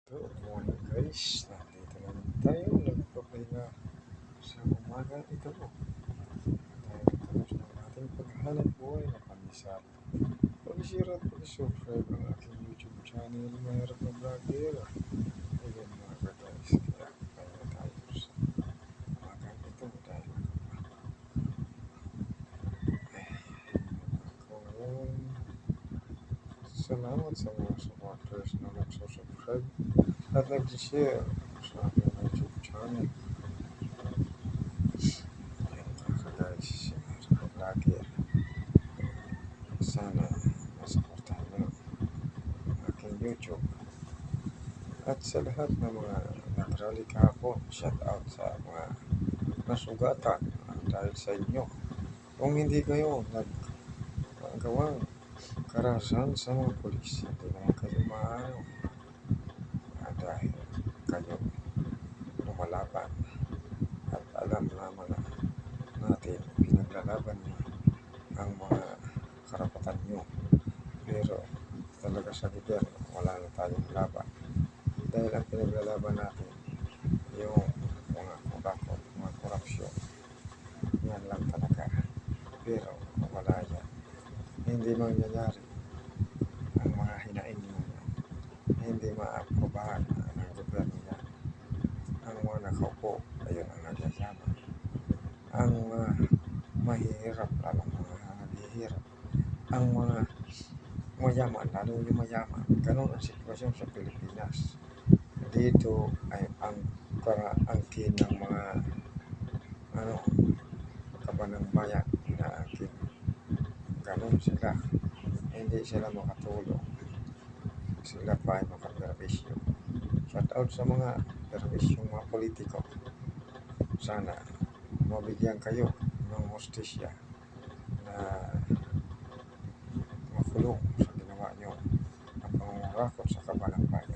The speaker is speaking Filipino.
Good morning guys, nandito naman tayo nagpapahinga sa umagang ito dahil tapos ng ating paghanap buhay na pandesal. Pag-share at pag-subscribe ang aking YouTube channel, Mahirap na Vlogger. Ayan mga guys, kaya pahinga tayo sa umagang ito dahil ako ngayon. Salamat sa mga supporters na nagsusubscribe at nag-share sa aking YouTube channel. Ayan mga guys, sa vlogger. Sana masuportahan nyo ang aking YouTube. At sa lahat ng mga nag-rally kahapon, shout out sa mga nasugatan dahil sa inyo. Kung hindi kayo naggawang karahasan sa mga pulis, hindi naman kayo maano dahil kayo lumalaban at alam naman natin pinaglalaban nyo ang mga karapatan nyo, pero talaga sa gobyerno wala na tayong laban dahil ang pinaglalaban natin yung mga kurakot, mga korupsyon, yan lang talaga. Pero kung wala yan, hindi mangyayari ang mga hinaing nyo yan, hindi maaprobahan ng gobyerno yan. Ang mga nakaupo, ayun ang nagyayaman. Ang mga mahihirap, lalong mga naghihirap. Ang mga mayaman, lalo yung mayaman. Ganon ang sitwasyon sa Pilipinas. Dito ay ang angkin ng mga kabanang bayan na angkin. Ganon sila. Hindi sila makatulong. Sila pa ay makaperwisyo. Shout out sa mga perwisyong mga politiko. Sana mabigyan kayo ng hustisya na makulong sa ginawa nyo ng pangungurakot sa kabanang bayan.